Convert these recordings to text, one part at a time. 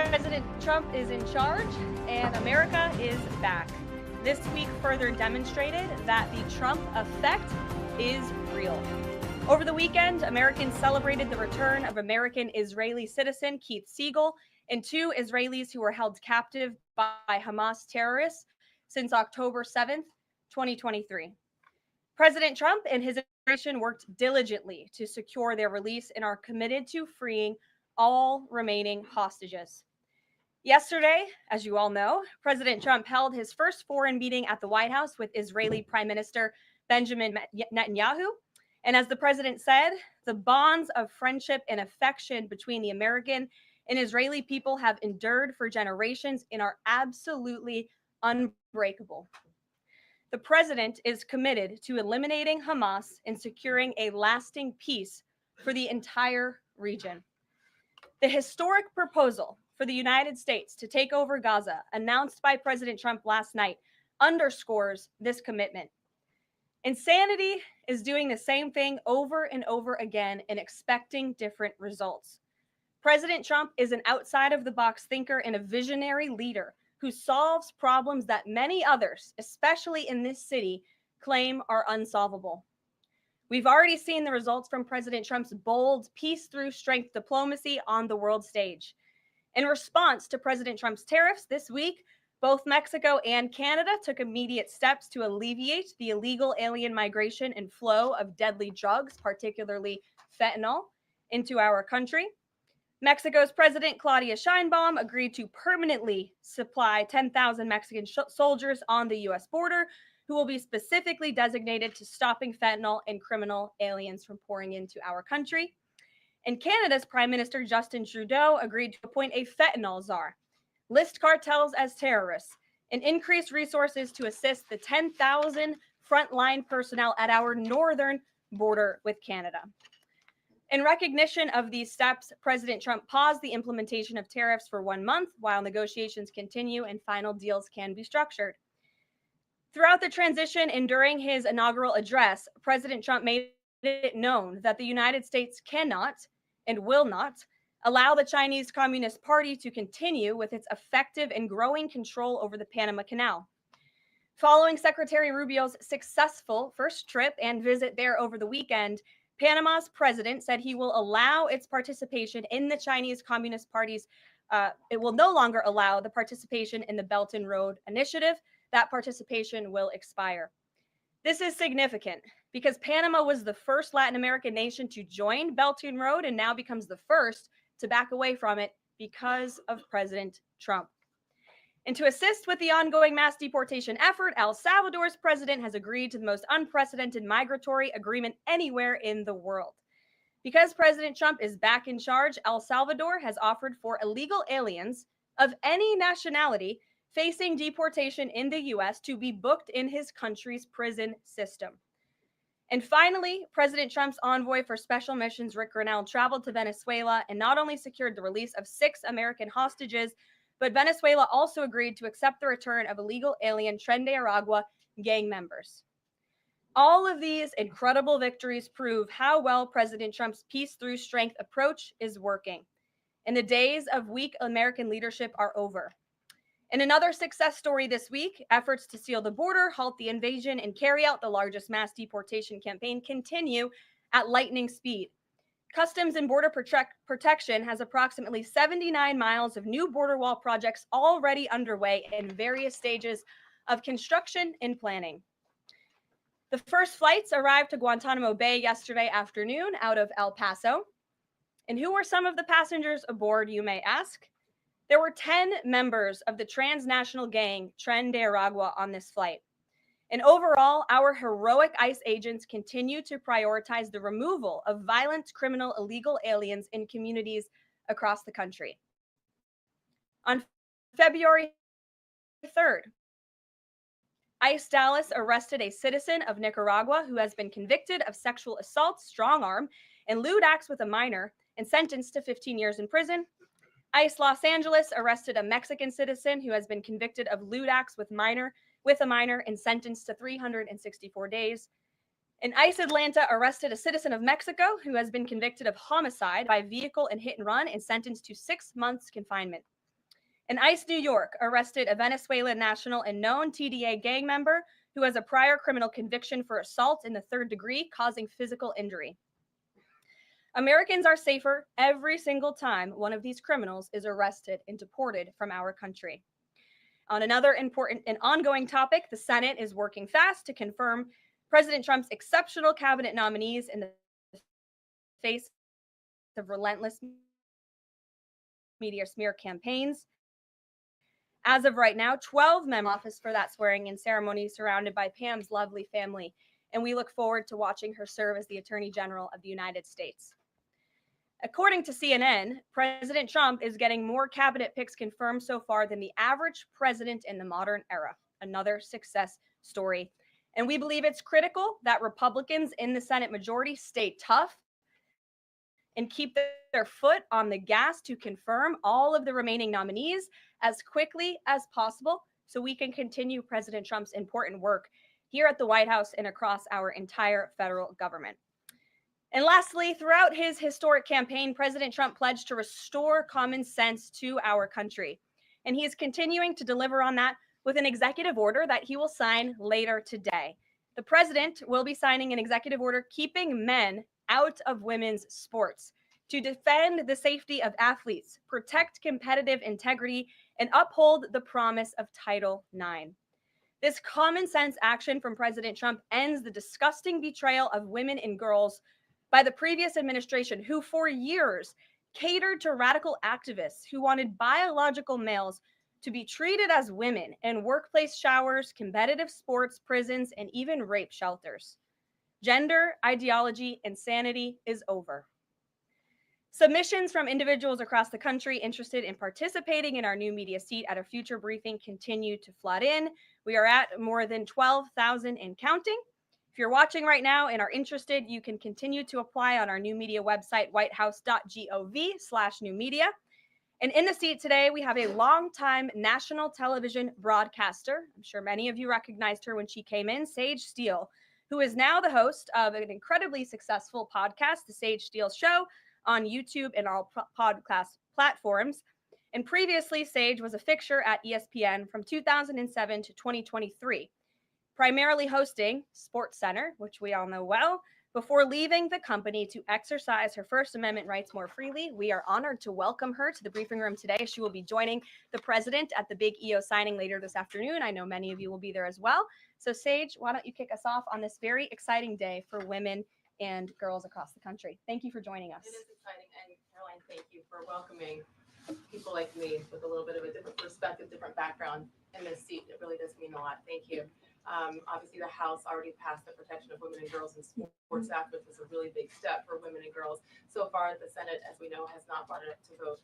President Trump is in charge and America is back. This week further demonstrated that the Trump effect is real. Over the weekend, Americans celebrated the return of American-Israeli citizen Keith Siegel and two Israelis who were held captive by Hamas terrorists since October 7th, 2023. President Trump and his administration worked diligently to secure their release and are committed to freeing all remaining hostages. Yesterday, as you all know, President Trump held his first foreign meeting at the White House with Israeli Prime Minister Benjamin Netanyahu. And as the president said, the bonds of friendship and affection between the American and Israeli people have endured for generations and are absolutely unbreakable. The president is committed to eliminating Hamas and securing a lasting peace for the entire region. The historic proposal for the United States to take over Gaza, announced by President Trump last night, underscores this commitment. Insanity is doing the same thing over and over again and expecting different results. President Trump is an outside-of-the-box thinker and a visionary leader who solves problems that many others, especially in this city, claim are unsolvable. We've already seen the results from President Trump's bold peace-through-strength diplomacy on the world stage. In response to President Trump's tariffs this week, both Mexico and Canada took immediate steps to alleviate the illegal alien migration and flow of deadly drugs, particularly fentanyl, into our country. Mexico's President Claudia Sheinbaum agreed to permanently supply 10,000 Mexican soldiers on the U.S. border who will be specifically designated to stopping fentanyl and criminal aliens from pouring into our country. And Canada's Prime Minister Justin Trudeau agreed to appoint a fentanyl czar, list cartels as terrorists, and increase resources to assist the 10,000 frontline personnel at our northern border with Canada. In recognition of these steps, President Trump paused the implementation of tariffs for 1 month while negotiations continue and final deals can be structured. Throughout the transition and during his inaugural address, President Trump made it known that the United States cannot and will not allow the Chinese Communist Party to continue with its effective and growing control over the Panama Canal. Following Secretary Rubio's successful first trip and visit there over the weekend, Panama's president said he will allow its participation in the Chinese Communist Party's, it will no longer allow the participation in the Belt and Road Initiative. That participation will expire. This is significant because Panama was the first Latin American nation to join Belt and Road and now becomes the first to back away from it because of President Trump. And to assist with the ongoing mass deportation effort, El Salvador's president has agreed to the most unprecedented migratory agreement anywhere in the world. Because President Trump is back in charge, El Salvador has offered for illegal aliens of any nationality facing deportation in the U.S. to be booked in his country's prison system. And finally, President Trump's envoy for special missions, Rick Grenell, traveled to Venezuela and not only secured the release of 6 American hostages, but Venezuela also agreed to accept the return of illegal alien Tren de Aragua gang members. All of these incredible victories prove how well President Trump's peace-through-strength approach is working. And the days of weak American leadership are over. In another success story this week, efforts to seal the border, halt the invasion, and carry out the largest mass deportation campaign continue at lightning speed. Customs and Border Protection has approximately 79 miles of new border wall projects already underway in various stages of construction and planning. The first flights arrived to Guantanamo Bay yesterday afternoon out of El Paso. And who were some of the passengers aboard, you may ask? There were 10 members of the transnational gang Tren de Aragua on this flight. And overall, our heroic ICE agents continue to prioritize the removal of violent, criminal, illegal aliens in communities across the country. On February 3rd, ICE Dallas arrested a citizen of Nicaragua who has been convicted of sexual assault, strong arm, and lewd acts with a minor and sentenced to 15 years in prison. ICE Los Angeles arrested a Mexican citizen who has been convicted of lewd acts with a minor and sentenced to 364 days. And ICE Atlanta arrested a citizen of Mexico who has been convicted of homicide by vehicle and hit and run and sentenced to 6 months confinement. And ICE New York arrested a Venezuelan national and known TDA gang member who has a prior criminal conviction for assault in the third degree, causing physical injury. Americans are safer every single time one of these criminals is arrested and deported from our country. On another important and ongoing topic, the Senate is working fast to confirm President Trump's exceptional cabinet nominees in the face of relentless media smear campaigns. As of right now, 12 men in office for that swearing-in ceremony, surrounded by Pam's lovely family, and we look forward to watching her serve as the Attorney General of the United States. According to CNN, President Trump is getting more cabinet picks confirmed so far than the average president in the modern era. Another success story. And we believe it's critical that Republicans in the Senate majority stay tough and keep their foot on the gas to confirm all of the remaining nominees as quickly as possible so we can continue President Trump's important work here at the White House and across our entire federal government. And lastly, throughout his historic campaign, President Trump pledged to restore common sense to our country. And he is continuing to deliver on that with an executive order that he will sign later today. The president will be signing an executive order keeping men out of women's sports to defend the safety of athletes, protect competitive integrity, and uphold the promise of Title IX. This common sense action from President Trump ends the disgusting betrayal of women and girls by the previous administration, who for years catered to radical activists who wanted biological males to be treated as women in workplace showers, competitive sports, prisons, and even rape shelters. Gender ideology insanity is over. Submissions from individuals across the country interested in participating in our new media seat at a future briefing continue to flood in. We are at more than 12,000 and counting. If you're watching right now and are interested, you can continue to apply on our new media website, whitehouse.gov/new media. And in the seat today, we have a longtime national television broadcaster. I'm sure many of you recognized her when she came in, Sage Steele, who is now the host of an incredibly successful podcast, The Sage Steele Show, on YouTube and all podcast platforms. And previously, Sage was a fixture at ESPN from 2007 to 2023. Primarily hosting SportsCenter, which we all know well, before leaving the company to exercise her First Amendment rights more freely. We are honored to welcome her to the briefing room today. She will be joining the president at the big EO signing later this afternoon. I know many of you will be there as well. So Sage, why don't you kick us off on this very exciting day for women and girls across the country. Thank you for joining us. It is exciting, and Caroline, thank you for welcoming people like me with a little bit of a different perspective, different background in this seat. It really does mean a lot. Thank you. Obviously, the House already passed the Protection of Women and Girls in Sports Act, which is a really big step for women and girls. So far, the Senate, as we know, has not brought it up to vote.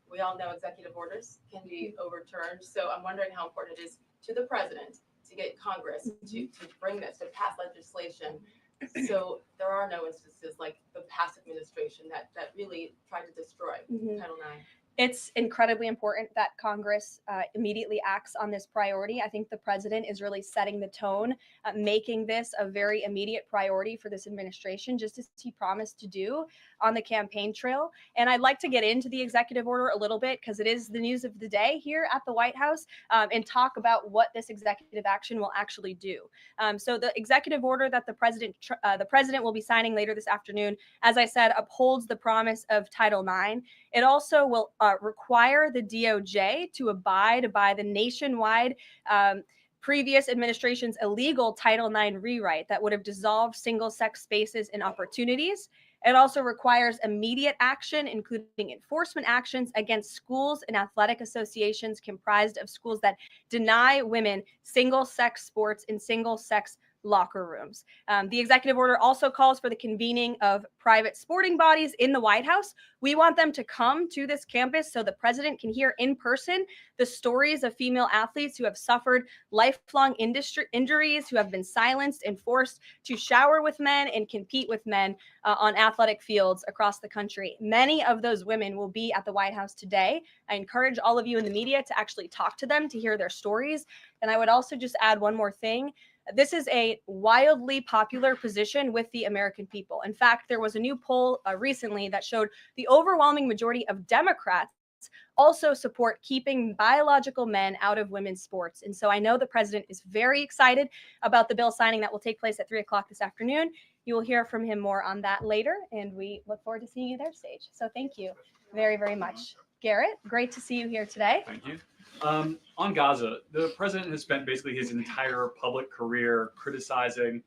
We all know executive orders can be overturned. So I'm wondering how important it is to the president to get Congress to bring this, to pass legislation. So there are no instances like the past administration that really tried to destroy Title IX. It's incredibly important that Congress immediately acts on this priority. I think the president is really setting the tone, making this a very immediate priority for this administration, just as he promised to do on the campaign trail. And I'd like to get into the executive order a little bit because it is the news of the day here at the White House, and talk about what this executive action will actually do. So the executive order that the president will be signing later this afternoon, as I said, upholds the promise of Title IX. It also will require the DOJ to abide by the nationwide previous administration's illegal Title IX rewrite that would have dissolved single-sex spaces and opportunities. It also requires immediate action, including enforcement actions against schools and athletic associations comprised of schools that deny women single-sex sports in single-sex locker rooms. The executive order also calls for the convening of private sporting bodies in the White House. We want them to come to this campus so the president can hear in person the stories of female athletes who have suffered lifelong injuries, who have been silenced and forced to shower with men and compete with men on athletic fields across the country. Many of those women will be at the White House today. I encourage all of you in the media to actually talk to them, to hear their stories. And I would also just add one more thing. This is a wildly popular position with the American people. In fact, there was a new poll recently that showed the overwhelming majority of Democrats also support keeping biological men out of women's sports. And so I know the president is very excited about the bill signing that will take place at 3 o'clock this afternoon. You will hear from him more on that later, and we look forward to seeing you there, Stage. So thank you very, very much. Garrett, great to see you here today. Thank you. On Gaza, the president has spent basically his entire public career criticizing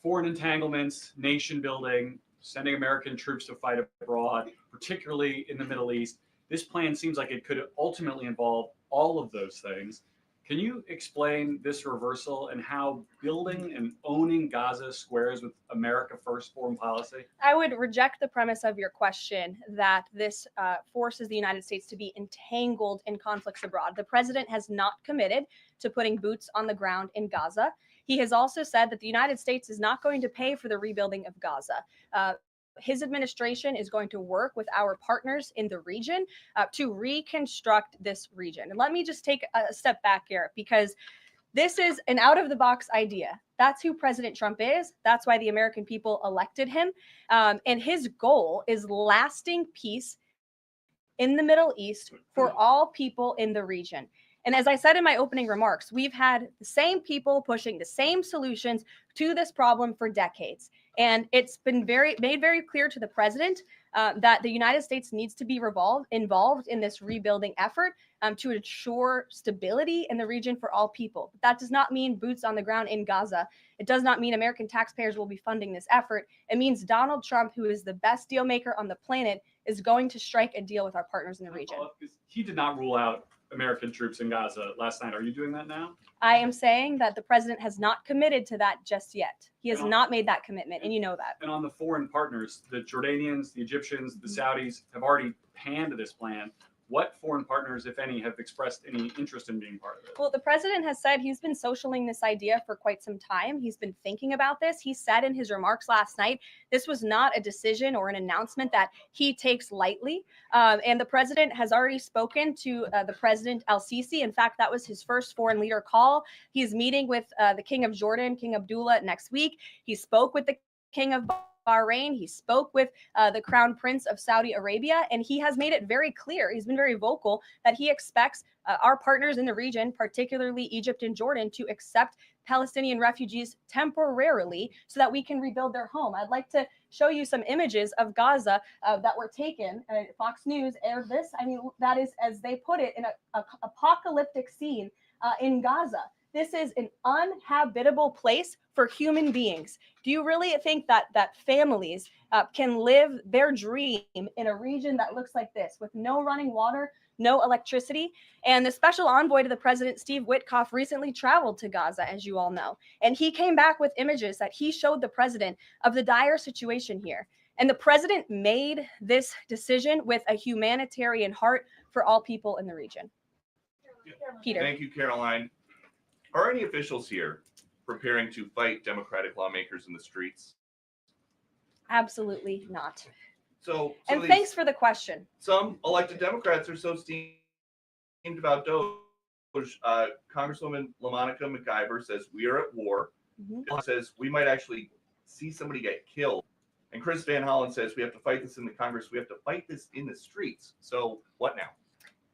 foreign entanglements, nation building, sending American troops to fight abroad, particularly in the Middle East. This plan seems like it could ultimately involve all of those things. Can you explain this reversal and how building and owning Gaza squares with America First foreign policy? I would reject the premise of your question that this forces the United States to be entangled in conflicts abroad. The president has not committed to putting boots on the ground in Gaza. He has also said that the United States is not going to pay for the rebuilding of Gaza. His administration is going to work with our partners in the region to reconstruct this region. And let me just take a step back here, because this is an out-of-the-box idea. That's who President Trump is. That's why the American people elected him. And his goal is lasting peace in the Middle East for all people in the region. And as I said in my opening remarks, we've had the same people pushing the same solutions to this problem for decades. And it's been made very clear to the president that the United States needs to be involved in this rebuilding effort to ensure stability in the region for all people. But that does not mean boots on the ground in Gaza. It does not mean American taxpayers will be funding this effort. It means Donald Trump, who is the best deal maker on the planet, is going to strike a deal with our partners in the region. He did not rule out American troops in Gaza last night. Are you doing that now? I am saying that the president has not committed to that just yet. He has not made that commitment, and you know that. And on the foreign partners, the Jordanians, the Egyptians, the Saudis have already panned this plan. What foreign partners, if any, have expressed any interest in being part of it? Well, the president has said he's been socialing this idea for quite some time. He's been thinking about this. He said in his remarks last night, this was not a decision or an announcement that he takes lightly. And the president has already spoken to the president al-Sisi. In fact, that was his first foreign leader call. He's meeting with the King of Jordan, King Abdullah, next week. He spoke with the King of Bahrain. He spoke with the Crown Prince of Saudi Arabia, and he has made it very clear. He's been very vocal that he expects our partners in the region, particularly Egypt and Jordan, to accept Palestinian refugees temporarily so that we can rebuild their home. I'd like to show you some images of Gaza that were taken. Fox News aired this. I mean, that is, as they put it, in an apocalyptic scene in Gaza. This is an uninhabitable place for human beings. Do you really think that families can live their dream in a region that looks like this, with no running water, no electricity? And the special envoy to the president, Steve Witkoff, recently traveled to Gaza, as you all know. And he came back with images that he showed the president of the dire situation here. And the president made this decision with a humanitarian heart for all people in the region. Peter. Thank you, Caroline. Are any officials here preparing to fight Democratic lawmakers in the streets? Absolutely not. So thanks for the question. Some elected Democrats are so steamed about Doge. Congresswoman LaMonica McIver says we are at war. Mm-hmm. Says we might actually see somebody get killed. And Chris Van Hollen says we have to fight this in the Congress. We have to fight this in the streets. So what now?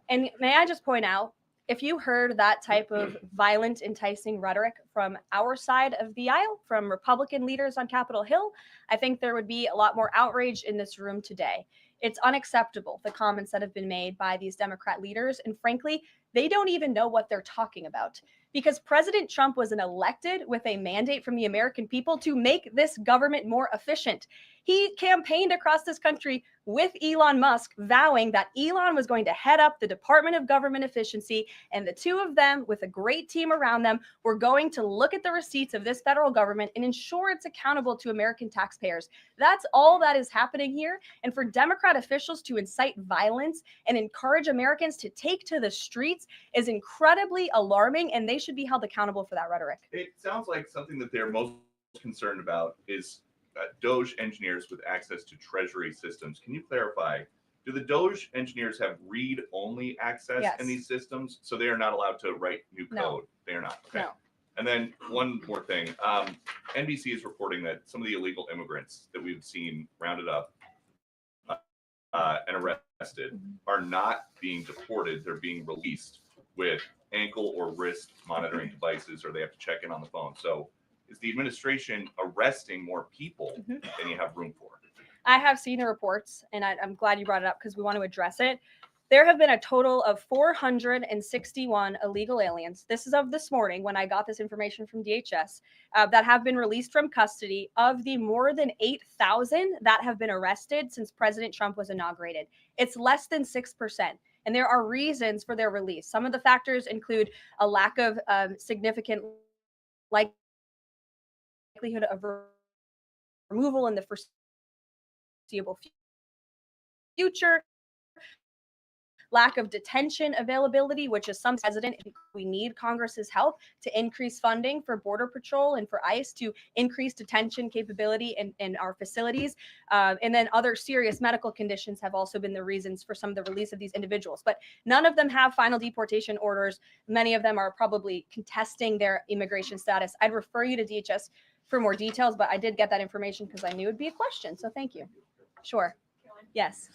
And may I just point out, if you heard that type of violent, enticing rhetoric from our side of the aisle, from Republican leaders on Capitol Hill, I think there would be a lot more outrage in this room today. It's unacceptable, the comments that have been made by these Democrat leaders. And frankly, they don't even know what they're talking about, because President Trump was elected with a mandate from the American people to make this government more efficient. He campaigned across this country with Elon Musk, vowing that Elon was going to head up the Department of Government Efficiency, and the two of them, with a great team around them, were going to look at the receipts of this federal government and ensure it's accountable to American taxpayers. That's all that is happening here. And for Democrat officials to incite violence and encourage Americans to take to the streets is incredibly alarming, and they should be held accountable for that rhetoric. It sounds like something that they're most concerned about is Doge engineers with access to Treasury systems. Can you clarify, do the Doge engineers have read-only access in these systems? So they are not allowed to write new code? No. They are not? Okay. No. And then one more thing. NBC is reporting that some of the illegal immigrants that we've seen rounded up and arrested are not being deported. They're being released with ankle or wrist monitoring devices, or they have to check in on the phone. So is the administration arresting more people than you have room for? I have seen the reports, and I'm glad you brought it up because we want to address it. There have been a total of 461 illegal aliens. This is of this morning when I got this information from DHS that have been released from custody of the more than 8,000 that have been arrested since President Trump was inaugurated. It's less than 6%. And there are reasons for their release. Some of the factors include a lack of significant likelihood of removal in the foreseeable future, lack of detention availability, which is some president. We need Congress's help to increase funding for Border Patrol and for ICE to increase detention capability in our facilities. And then other serious medical conditions have also been the reasons for some of the release of these individuals. But none of them have final deportation orders. Many of them are probably contesting their immigration status. I'd refer you to DHS for more details, but I did get that information because I knew it'd be a question. So thank you. Sure. Yes.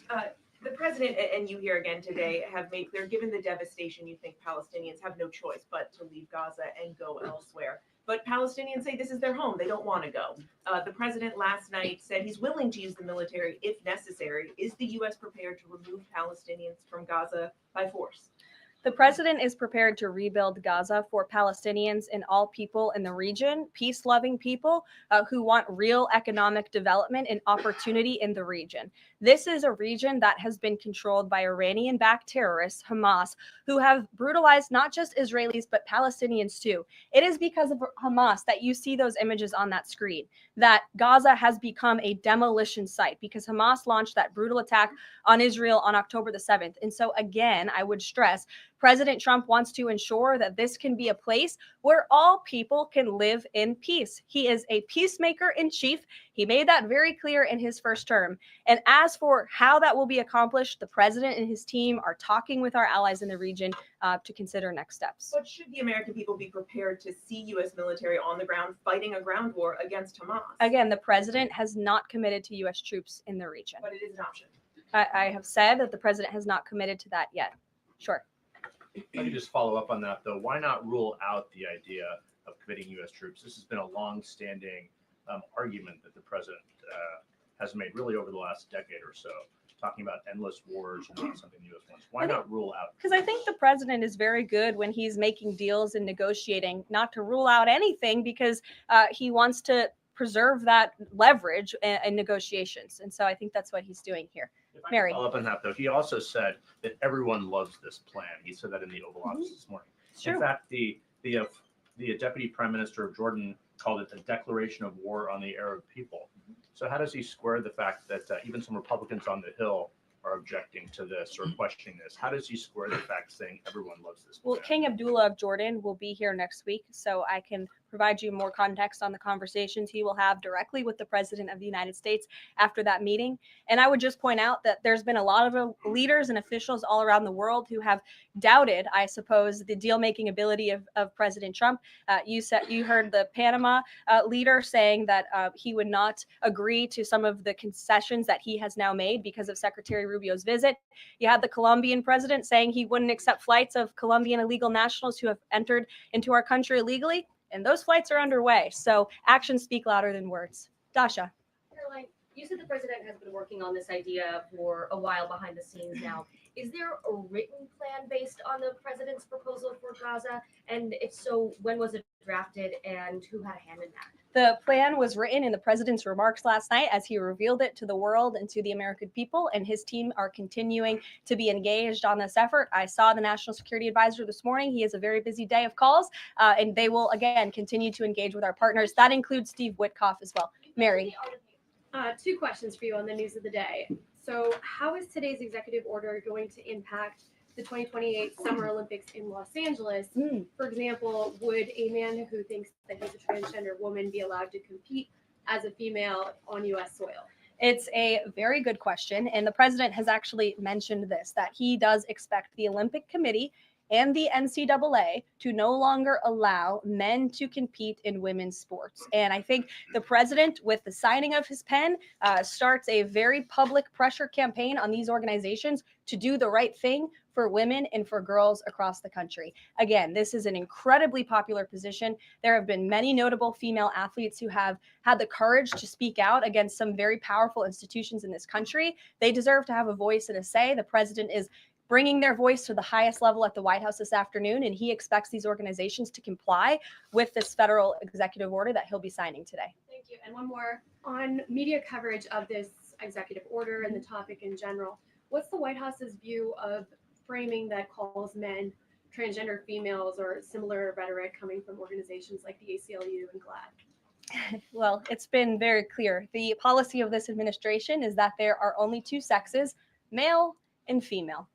The president and you here again today have made clear, given the devastation, you think Palestinians have no choice but to leave Gaza and go elsewhere. But Palestinians say this is their home. They don't want to go. The president last night said he's willing to use the military if necessary. Is the U.S. prepared to remove Palestinians from Gaza by force? The president is prepared to rebuild Gaza for Palestinians and all people in the region, peace-loving people who want real economic development and opportunity in the region. This is a region that has been controlled by Iranian-backed terrorists, Hamas, who have brutalized not just Israelis, but Palestinians too. It is because of Hamas that you see those images on that screen, that Gaza has become a demolition site because Hamas launched that brutal attack on Israel on October the 7th. And so again, I would stress, President Trump wants to ensure that this can be a place where all people can live in peace. He is a peacemaker in chief. He made that very clear in his first term. And as for how that will be accomplished, the president and his team are talking with our allies in the region to consider next steps. But should the American people be prepared to see U.S. military on the ground fighting a ground war against Hamas? Again, the president has not committed to U.S. troops in the region. But it is an option. I have said that the president has not committed to that yet. Sure. Let me just follow up on that, though. Why not rule out the idea of committing U.S. troops? This has been a long-standing argument that the president has made really over the last decade or so, talking about endless wars and not something the U.S. wants. Why not rule out? Because I think the president is very good when he's making deals and negotiating not to rule out anything because he wants to preserve that leverage in negotiations. And so I think that's what he's doing here. Mary. Follow up on that, though. He also said that everyone loves this plan. He said that in the Oval Office this morning. Sure. In fact, the deputy prime minister of Jordan called it a declaration of war on the Arab people. So how does he square the fact that even some Republicans on the Hill are objecting to this or questioning this? How does he square the fact saying everyone loves this plan? Well, King Abdullah of Jordan will be here next week, so I can provide you more context on the conversations he will have directly with the President of the United States after that meeting. And I would just point out that there's been a lot of leaders and officials all around the world who have doubted, I suppose, the deal-making ability of President Trump. You heard the Panama leader saying that he would not agree to some of the concessions that he has now made because of Secretary Rubio's visit. You had the Colombian president saying he wouldn't accept flights of Colombian illegal nationals who have entered into our country illegally. And those flights are underway. So actions speak louder than words. Dasha. Caroline, you said the president has been working on this idea for a while behind the scenes now. Is there a written plan based on the president's proposal for Gaza? And if so, when was it drafted and who had a hand in that? The plan was written in the president's remarks last night as he revealed it to the world and to the American people, and his team are continuing to be engaged on this effort. I saw the National Security Advisor this morning. He has a very busy day of calls, and they will, again, continue to engage with our partners. That includes Steve Witkoff as well. Mary. Two questions for you on the news of the day. So how is today's executive order going to impact the 2028 Summer Olympics in Los Angeles? For example, would a man who thinks that he's a transgender woman be allowed to compete as a female on U.S. soil? It's a very good question. And the president has actually mentioned this, that he does expect the Olympic Committee and the NCAA to no longer allow men to compete in women's sports. And I think the president, with the signing of his pen, starts a very public pressure campaign on these organizations to do the right thing for women and for girls across the country. Again, this is an incredibly popular position. There have been many notable female athletes who have had the courage to speak out against some very powerful institutions in this country. They deserve to have a voice and a say. The president is bringing their voice to the highest level at the White House this afternoon, and he expects these organizations to comply with this federal executive order that he'll be signing today. Thank you. And one more on media coverage of this executive order and the topic in general. What's the White House's view of framing that calls men transgender females or similar rhetoric coming from organizations like the ACLU and GLAAD? Well, it's been very clear. The policy of this administration is that there are only two sexes, male and female.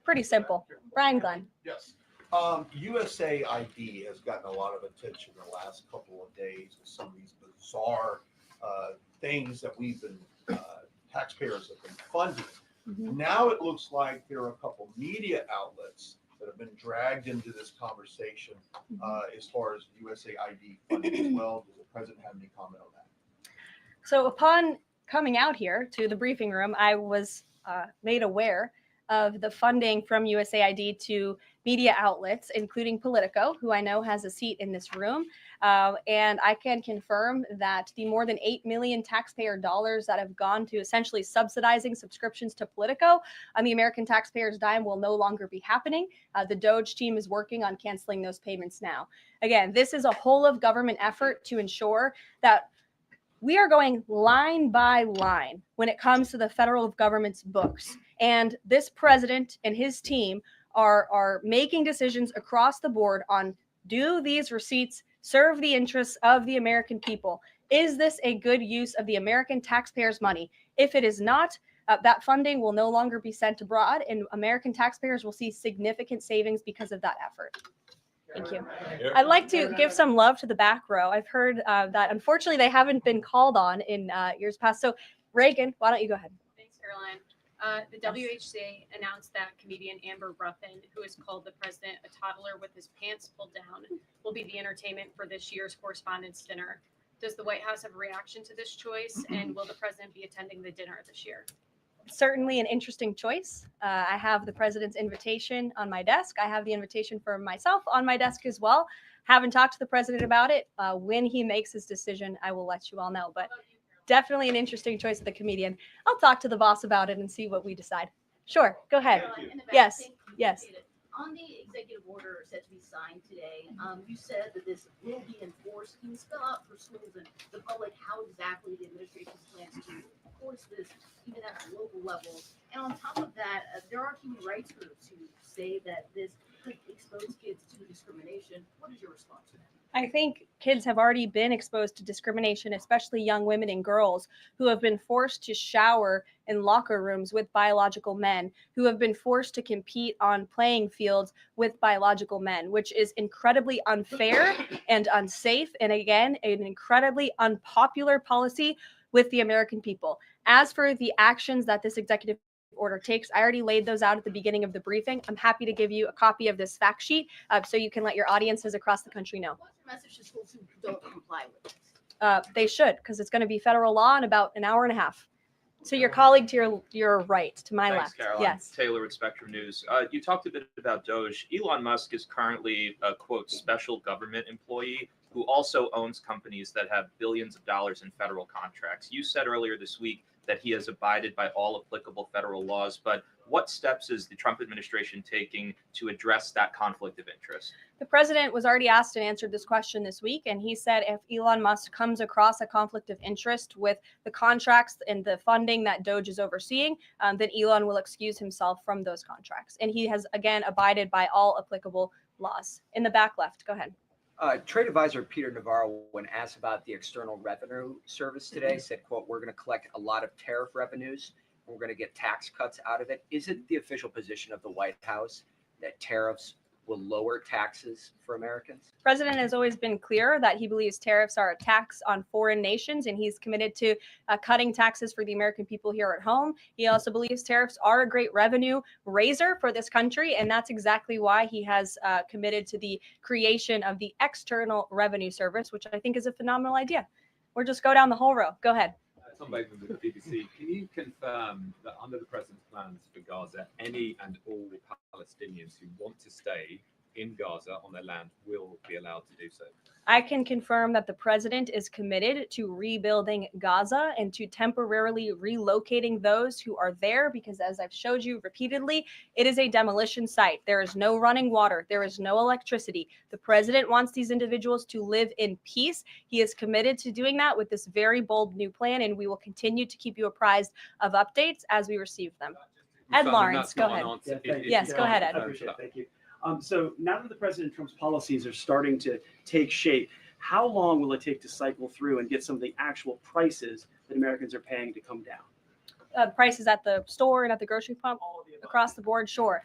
Pretty simple. Brian Glenn. Yes. USAID has gotten a lot of attention the last couple of days with some of these bizarre things that we've been, taxpayers have been funding. Mm-hmm. Now it looks like there are a couple media outlets that have been dragged into this conversation as far as USAID funding as well. Does the president have any comment on that? So upon coming out here to the briefing room, I was made aware of the funding from USAID to media outlets, including Politico, who I know has a seat in this room. And I can confirm that the more than 8 million taxpayer dollars that have gone to essentially subsidizing subscriptions to Politico on the American taxpayers' dime will no longer be happening. The DOJ team is working on canceling those payments now. Again, this is a whole of government effort to ensure that we are going line by line when it comes to the federal government's books. And this president and his team are making decisions across the board on, do these receipts serve the interests of the American people? Is this a good use of the American taxpayers' money? If it is not, that funding will no longer be sent abroad, and American taxpayers will see significant savings because of that effort. Thank you. I'd like to give some love to the back row. I've heard that unfortunately they haven't been called on in years past. So Reagan, why don't you go ahead? Thanks, Caroline. The WHC announced that comedian Amber Ruffin, who has called the president a toddler with his pants pulled down, will be the entertainment for this year's Correspondents' Dinner. Does the White House have a reaction to this choice, and will the president be attending the dinner this year? Certainly an interesting choice. I have the president's invitation on my desk. I have the invitation for myself on my desk as well. Haven't talked to the president about it. When he makes his decision, I will let you all know. But definitely an interesting choice of the comedian. I'll talk to the boss about it and see what we decide. Sure, go ahead. Yes, yes. On the executive order set to be signed today, you said that this will be enforced. Can you spell out for schools and the public how exactly the administration plans to enforce this, even at a local level? And on top of that, there are human rights groups who say that this could expose kids to discrimination. What is your response to that? I think kids have already been exposed to discrimination, especially young women and girls who have been forced to shower in locker rooms with biological men, who have been forced to compete on playing fields with biological men, which is incredibly unfair and unsafe. And again, an incredibly unpopular policy with the American people. As for the actions that this executive order takes, I already laid those out at the beginning of the briefing. I'm happy to give you a copy of this fact sheet so you can let your audiences across the country know. What's your message to schools who don't comply with this? They should, because it's going to be federal law in about an hour and a half. So your colleague to your right, to my Thanks, left. Caroline. Yes. Taylor with Spectrum News. You talked a bit about DOJ. Elon Musk is currently a, quote, special government employee who also owns companies that have billions of dollars in federal contracts. You said earlier this week that he has abided by all applicable federal laws, but what steps is the Trump administration taking to address that conflict of interest? The president was already asked and answered this question this week, and he said if Elon Musk comes across a conflict of interest with the contracts and the funding that DOJ is overseeing, then Elon will excuse himself from those contracts. And he has, again, abided by all applicable laws. In the back left, go ahead. Trade advisor Peter Navarro, when asked about the External Revenue Service today, said, quote, we're going to collect a lot of tariff revenues. We're going to get tax cuts out of it. Is it the official position of the White House that tariffs will lower taxes for Americans? President has always been clear that he believes tariffs are a tax on foreign nations, and he's committed to cutting taxes for the American people here at home. He also believes tariffs are a great revenue raiser for this country, and that's exactly why he has committed to the creation of the External Revenue Service, which I think is a phenomenal idea. Or just go down the whole row. Go ahead. Tom Bateman with the BBC. Can you confirm that under the president's plans for Gaza, any and all Palestinians who want to stay in Gaza on their land will be allowed to do so? I can confirm that the president is committed to rebuilding Gaza and to temporarily relocating those who are there because, as I've showed you repeatedly, it is a demolition site. There is no running water. There is no electricity. The president wants these individuals to live in peace. He is committed to doing that with this very bold new plan, and we will continue to keep you apprised of updates as we receive them. Ed Lawrence, go ahead. Yes, go ahead, Ed. I appreciate it. Thank you. So now that the President Trump's policies are starting to take shape, how long will it take to cycle through and get some of the actual prices that Americans are paying to come down? Prices at the store and at the grocery pump, across the board, sure.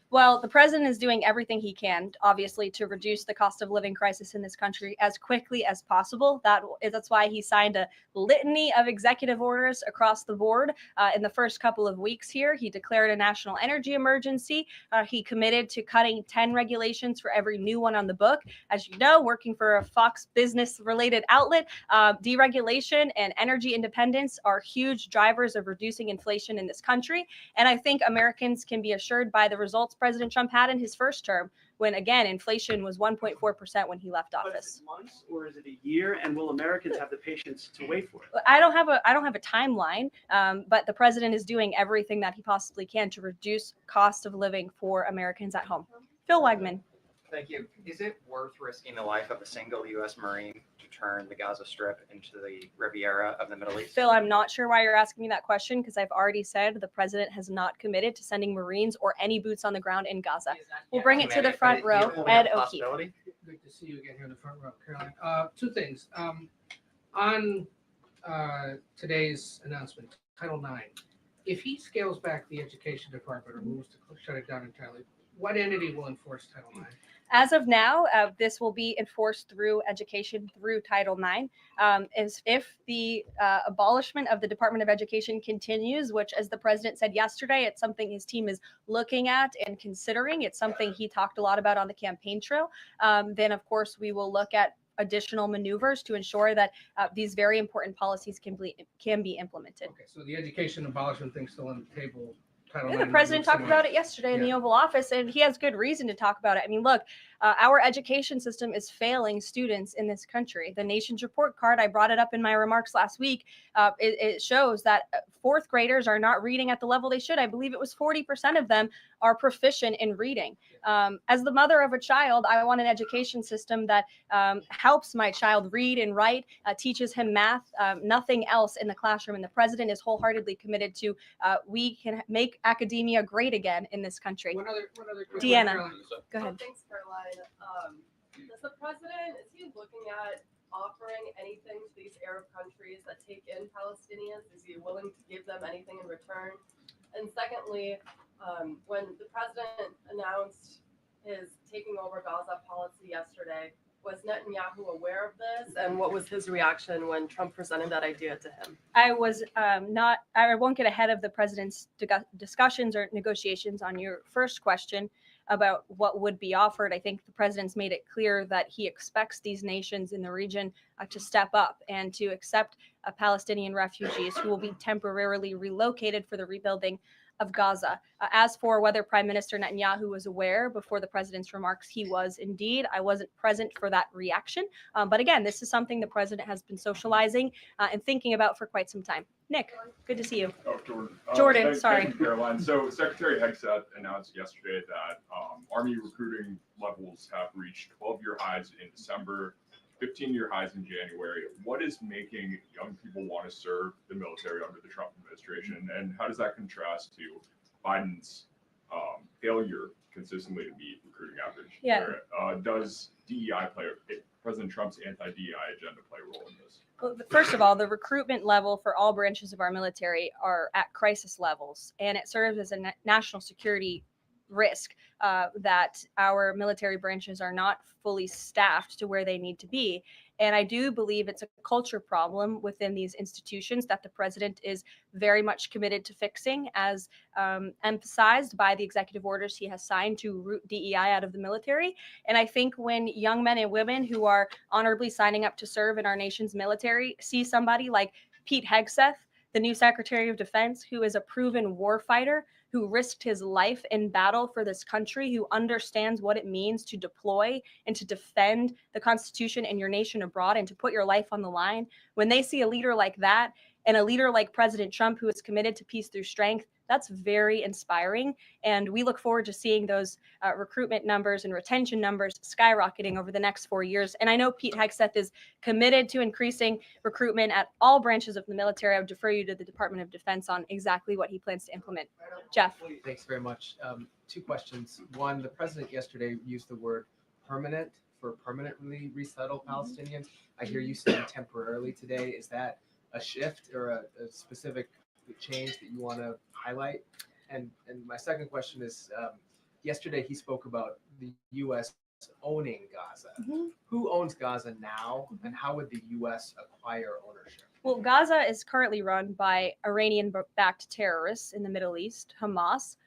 Well, the president is doing everything he can, obviously, to reduce the cost of living crisis in this country as quickly as possible. That's why he signed a litany of executive orders across the board in the first couple of weeks here. He declared a national energy emergency. He committed to cutting 10 regulations for every new one on the book. As you know, working for a Fox Business-related outlet, deregulation and energy independence are huge drivers of reducing inflation in this country. And I think Americans can be assured by the results President Trump had in his first term, when again inflation was 1.4% when he left office. Is it months or is it a year? And will Americans have the patience to wait for it? I don't have a timeline, but the president is doing everything that he possibly can to reduce cost of living for Americans at home. Phil Wegman. Thank you. Is it worth risking the life of a single U.S. Marine to turn the Gaza Strip into the Riviera of the Middle East? Phil, I'm not sure why you're asking me that question because I've already said the president has not committed to sending Marines or any boots on the ground in Gaza. We'll bring it to the front row. Ed O'Keefe. Good to see you again here in the front row, Caroline. Two things. On today's announcement, Title IX, if he scales back the education department or moves to shut it down entirely, what entity will enforce Title IX? As of now, this will be enforced through education through Title IX. If the abolishment of the Department of Education continues, which, as the president said yesterday, it's something his team is looking at and considering. It's something he talked a lot about on the campaign trail. Then, of course, we will look at additional maneuvers to ensure that these very important policies can be implemented. Okay, so the education abolishment thing's still on the table. Yeah, the president talked about it yesterday in the Oval Office, and he has good reason to talk about it. I mean, look, our education system is failing students in this country. The nation's report card, I brought it up in my remarks last week, it shows that fourth graders are not reading at the level they should. I believe it was 40% of them are proficient in reading. As the mother of a child, I want an education system that helps my child read and write, teaches him math, nothing else in the classroom. And the president is wholeheartedly committed to we can make academia great again in this country. One other quick Deanna, one, go ahead. Thanks, Caroline. Does the president, is he looking at offering anything to these Arab countries that take in Palestinians? Is he willing to give them anything in return? And secondly, when the president announced his taking over Gaza policy yesterday, was Netanyahu aware of this? And what was his reaction when Trump presented that idea to him? I was I won't get ahead of the president's discussions or negotiations on your first question about what would be offered. I think the president's made it clear that he expects these nations in the region to step up and to accept Palestinian refugees who will be temporarily relocated for the rebuilding of Gaza. As for whether Prime Minister Netanyahu was aware before the president's remarks, he was indeed. I wasn't present for that reaction. But again, this is something the president has been socializing and thinking about for quite some time. Nick, good to see you. Oh, Jordan. Jordan, sorry. Thank you, Caroline. So Secretary Hegseth announced yesterday that Army recruiting levels have reached 12-year highs in December, 15-year highs in January. What is making young people want to serve the military under the Trump administration, and how does that contrast to Biden's failure consistently to meet recruiting average? Yeah. Does DEI President Trump's anti-DEI agenda play a role in this? Well, first of all, the recruitment level for all branches of our military are at crisis levels, and it serves as a national security risk that our military branches are not fully staffed to where they need to be. And I do believe it's a culture problem within these institutions that the president is very much committed to fixing, as emphasized by the executive orders he has signed to root DEI out of the military. And I think when young men and women who are honorably signing up to serve in our nation's military see somebody like Pete Hegseth, the new Secretary of Defense, who is a proven warfighter, who risked his life in battle for this country, who understands what it means to deploy and to defend the Constitution and your nation abroad and to put your life on the line. When they see a leader like that and a leader like President Trump, who is committed to peace through strength, that's very inspiring. And we look forward to seeing those recruitment numbers and retention numbers skyrocketing over the next 4 years. And I know Pete Hegseth is committed to increasing recruitment at all branches of the military. I would defer you to the Department of Defense on exactly what he plans to implement. Jeff. Thanks very much. 2 questions. One, the president yesterday used the word permanent for permanently resettle Palestinians. I hear you saying temporarily today. Is that a shift or a specific change that you want to highlight? And my second question is, yesterday he spoke about the U.S. owning Gaza. Who owns Gaza now, and how would the U.S. acquire ownership? Well, Gaza is currently run by Iranian-backed terrorists in the Middle East, Hamas,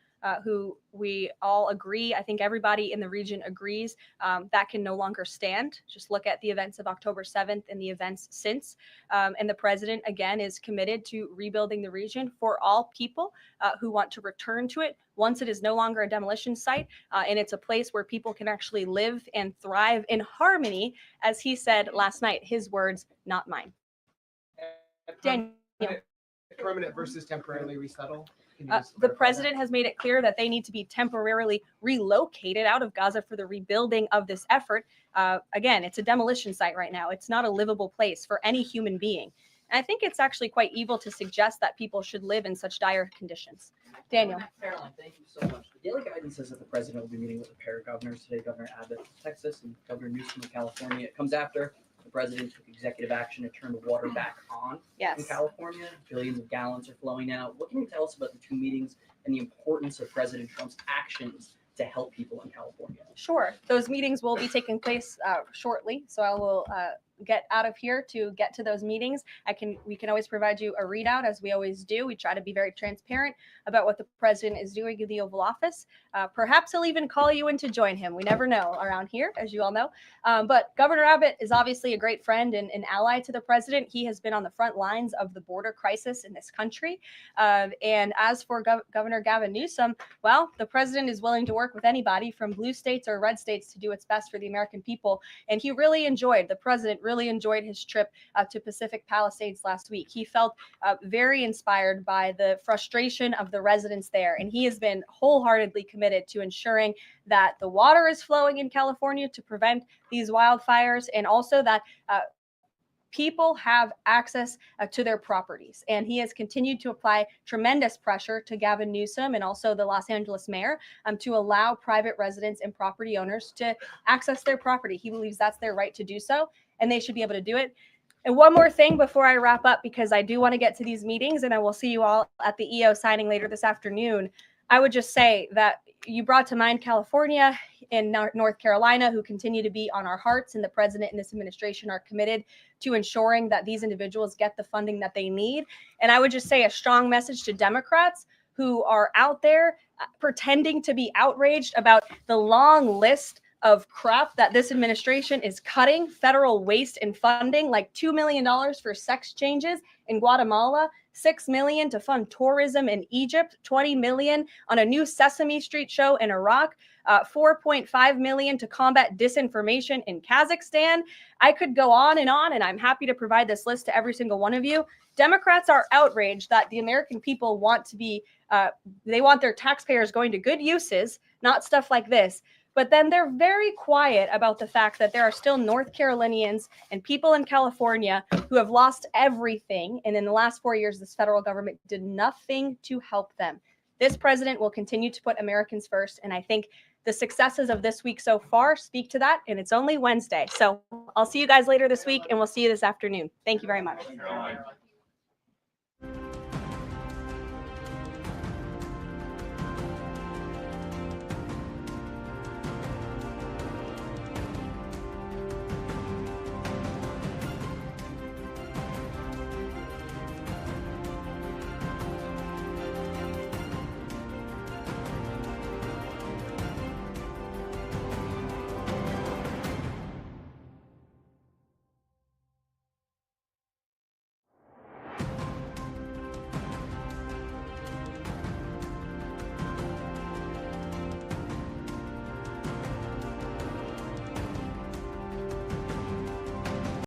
who we all agree, I think everybody in the region agrees, that can no longer stand. Just look at the events of October 7th and the events since. And the president, again, is committed to rebuilding the region for all people who want to return to it once it is no longer a demolition site, and it's a place where people can actually live and thrive in harmony, as he said last night, his words, not mine. Daniel. Permanent versus temporarily resettle? The president has made it clear that they need to be temporarily relocated out of Gaza for the rebuilding of this effort. Again, it's a demolition site right now. It's not a livable place for any human being. And I think it's actually quite evil to suggest that people should live in such dire conditions. Daniel. Caroline, thank you so much. The daily guidance says that the president will be meeting with a pair of governors today, Governor Abbott of Texas and Governor Newsom of California. It comes after the president took executive action to turn the water back on in California. Billions of gallons are flowing out. What can you tell us about the 2 meetings and the importance of President Trump's actions to help people in California? Sure. Those meetings will be taking place shortly, so I will get out of here to get to those meetings. We can always provide you a readout, as we always do. We try to be very transparent about what the president is doing in the Oval Office. Perhaps he'll even call you in to join him. We never know around here, as you all know. But Governor Abbott is obviously a great friend and an ally to the president. He has been on the front lines of the border crisis in this country. And as for Governor Gavin Newsom, well, the president is willing to work with anybody from blue states or red states to do what's best for the American people. And the president really enjoyed his trip to Pacific Palisades last week. He felt very inspired by the frustration of the residents there. And he has been wholeheartedly committed to ensuring that the water is flowing in California to prevent these wildfires, and also that people have access to their properties. And he has continued to apply tremendous pressure to Gavin Newsom and also the Los Angeles mayor to allow private residents and property owners to access their property. He believes that's their right to do so, and they should be able to do it. And one more thing before I wrap up, because I do want to get to these meetings and I will see you all at the EO signing later this afternoon. I would just say that you brought to mind California and North Carolina, who continue to be on our hearts, and the president and this administration are committed to ensuring that these individuals get the funding that they need. And I would just say a strong message to Democrats who are out there pretending to be outraged about the long list of crap that this administration is cutting, federal waste and funding, like $2 million for sex changes in Guatemala, $6 million to fund tourism in Egypt, $20 million on a new Sesame Street show in Iraq, $4.5 million to combat disinformation in Kazakhstan. I could go on, and I'm happy to provide this list to every single one of you. Democrats are outraged that the American people want to be, they want their taxpayers going to good uses, not stuff like this. But then they're very quiet about the fact that there are still North Carolinians and people in California who have lost everything. And in the last 4 years, this federal government did nothing to help them. This president will continue to put Americans first. And I think the successes of this week so far speak to that. And it's only Wednesday. So I'll see you guys later this week, and we'll see you this afternoon. Thank you very much.